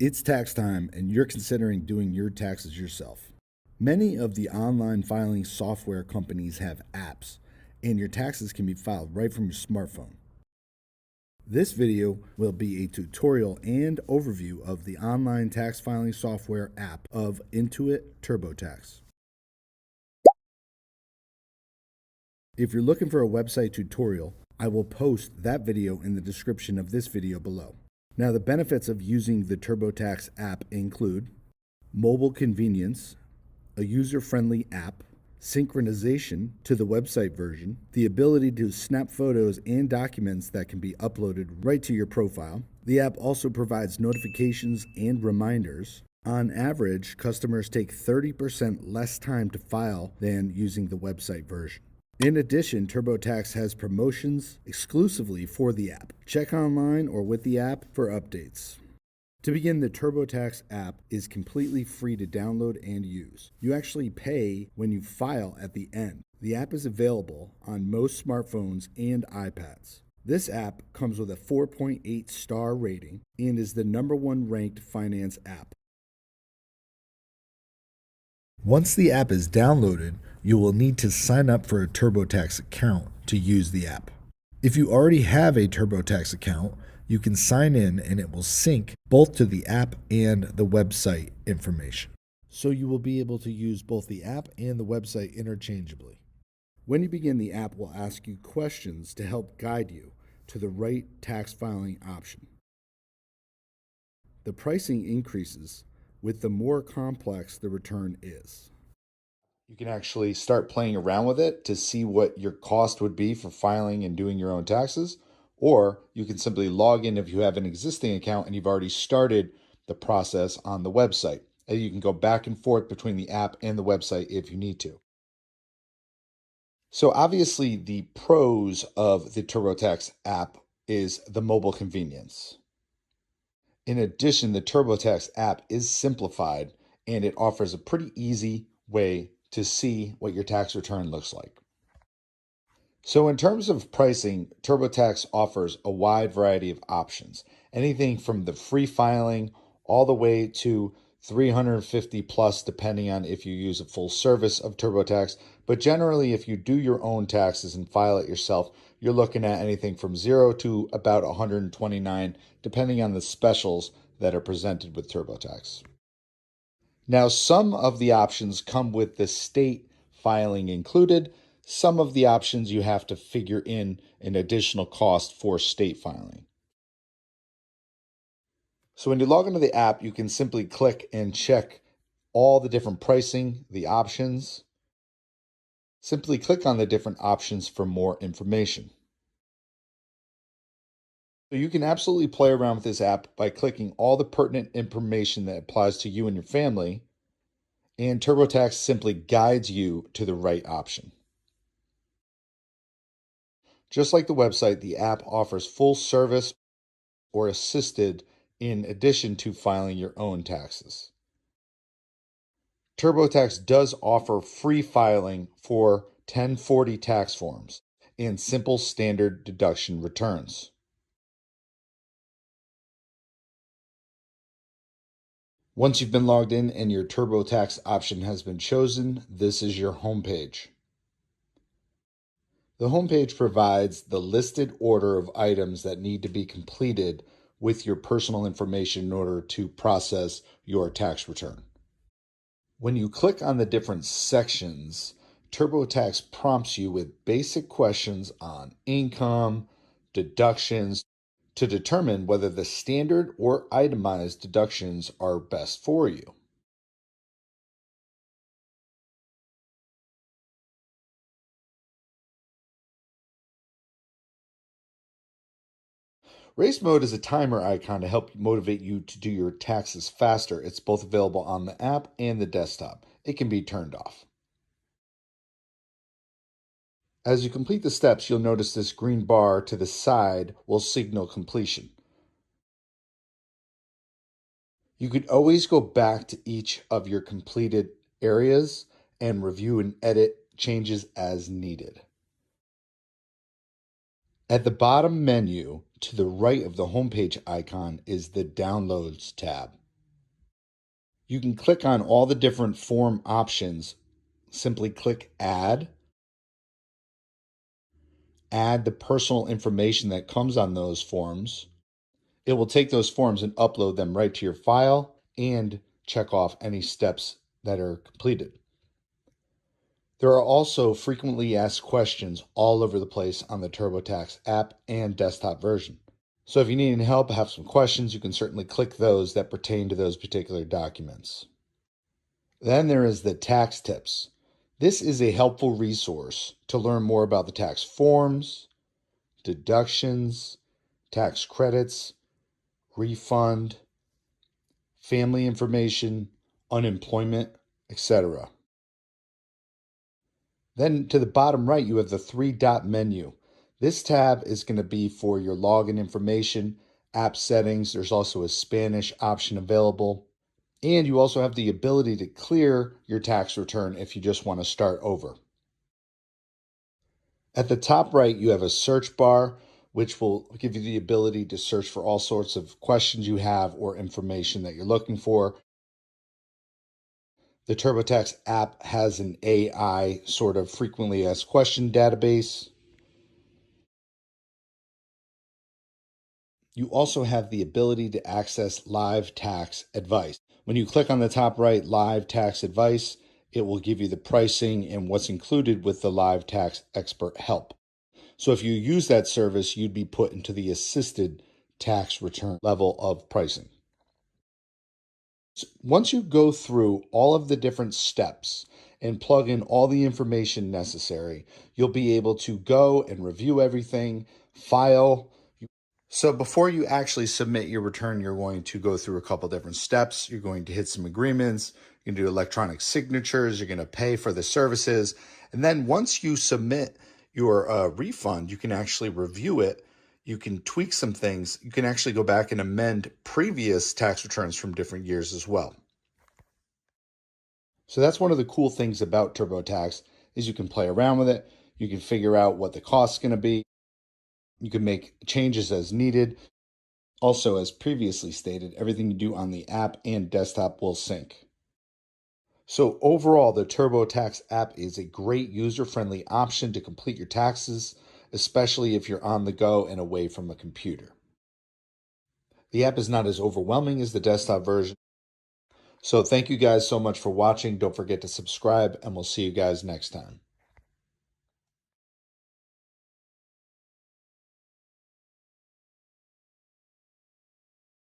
It's tax time and you're considering doing your taxes yourself. Many of the online filing software companies have apps, and your taxes can be filed right from your smartphone. This video will be a tutorial and overview of the online tax filing software app of Intuit TurboTax. If you're looking for a website tutorial, I will post that video in the description of this video below. Now, the benefits of using the TurboTax app include mobile convenience, a user-friendly app, synchronization to the website version, the ability to snap photos and documents that can be uploaded right to your profile. The app also provides notifications and reminders. On average, customers take 30% less time to file than using the website version. In addition, TurboTax has promotions exclusively for the app. Check online or with the app for updates. To begin, the TurboTax app is completely free to download and use. You actually pay when you file at the end. The app is available on most smartphones and iPads. This app comes with a 4.8 star rating and is the #1 ranked finance app. Once the app is downloaded, you will need to sign up for a TurboTax account to use the app. If you already have a TurboTax account, you can sign in and it will sync both to the app and the website information. So you will be able to use both the app and the website interchangeably. When you begin, the app will ask you questions to help guide you to the right tax filing option. The pricing increases with the more complex the return is. You can actually start playing around with it to see what your cost would be for filing and doing your own taxes. Or you can simply log in if you have an existing account and you've already started the process on the website. And you can go back and forth between the app and the website if you need to. So obviously the pros of the TurboTax app is the mobile convenience. In addition, the TurboTax app is simplified and it offers a pretty easy way to see what your tax return looks like. So in terms of pricing, TurboTax offers a wide variety of options, anything from the free filing all the way to 350 plus, depending on if you use a full service of TurboTax. But generally, if you do your own taxes and file it yourself, you're looking at anything from 0 to about 129, depending on the specials that are presented with TurboTax. Now, some of the options come with the state filing included. Some of the options you have to figure in an additional cost for state filing. So when you log into the app, you can simply click and check all the different pricing, the options. Simply click on the different options for more information. So you can absolutely play around with this app by clicking all the pertinent information that applies to you and your family, and TurboTax simply guides you to the right option. Just like the website, the app offers full service or assisted in addition to filing your own taxes. TurboTax does offer free filing for 1040 tax forms and simple standard deduction returns. Once you've been logged in and your TurboTax option has been chosen, this is your homepage. The homepage provides the listed order of items that need to be completed with your personal information in order to process your tax return. When you click on the different sections, TurboTax prompts you with basic questions on income, deductions, to determine whether the standard or itemized deductions are best for you. Race mode is a timer icon to help motivate you to do your taxes faster. It's both available on the app and the desktop. It can be turned off. As you complete the steps, you'll notice this green bar to the side will signal completion. You could always go back to each of your completed areas and review and edit changes as needed. At the bottom menu to the right of the homepage icon is the Downloads tab. You can click on all the different form options. Simply click Add. Add the personal information that comes on those forms. It will take those forms and upload them right to your file and check off any steps that are completed. There are also frequently asked questions all over the place on the TurboTax app and desktop version. So if you need any help, have some questions, you can certainly click those that pertain to those particular documents. Then there is the tax tips. This is a helpful resource to learn more about the tax forms, deductions, tax credits, refund, family information, unemployment, etc. Then to the bottom right, you have the three-dot menu. This tab is going to be for your login information, app settings. There's also a Spanish option available. And you also have the ability to clear your tax return if you just want to start over. At the top right, you have a search bar, which will give you the ability to search for all sorts of questions you have or information that you're looking for. The TurboTax app has an AI sort of frequently asked question database. You also have the ability to access live tax advice. When you click on the top right, live tax advice, it will give you the pricing and what's included with the live tax expert help. So if you use that service, you'd be put into the assisted tax return level of pricing. Once you go through all of the different steps and plug in all the information necessary, you'll be able to go and review everything, file. So before you actually submit your return, you're going to go through a couple different steps. You're going to hit some agreements. You're going to do electronic signatures. You're going to pay for the services. And then once you submit your refund, you can actually review it. You can tweak some things. You can actually go back and amend previous tax returns from different years as well. So that's one of the cool things about TurboTax is you can play around with it. You can figure out what the cost's going to be. You can make changes as needed. Also, as previously stated, everything you do on the app and desktop will sync. So overall, the TurboTax app is a great user-friendly option to complete your taxes, especially if you're on the go and away from a computer. The app is not as overwhelming as the desktop version. So thank you guys so much for watching. Don't forget to subscribe, and we'll see you guys next time.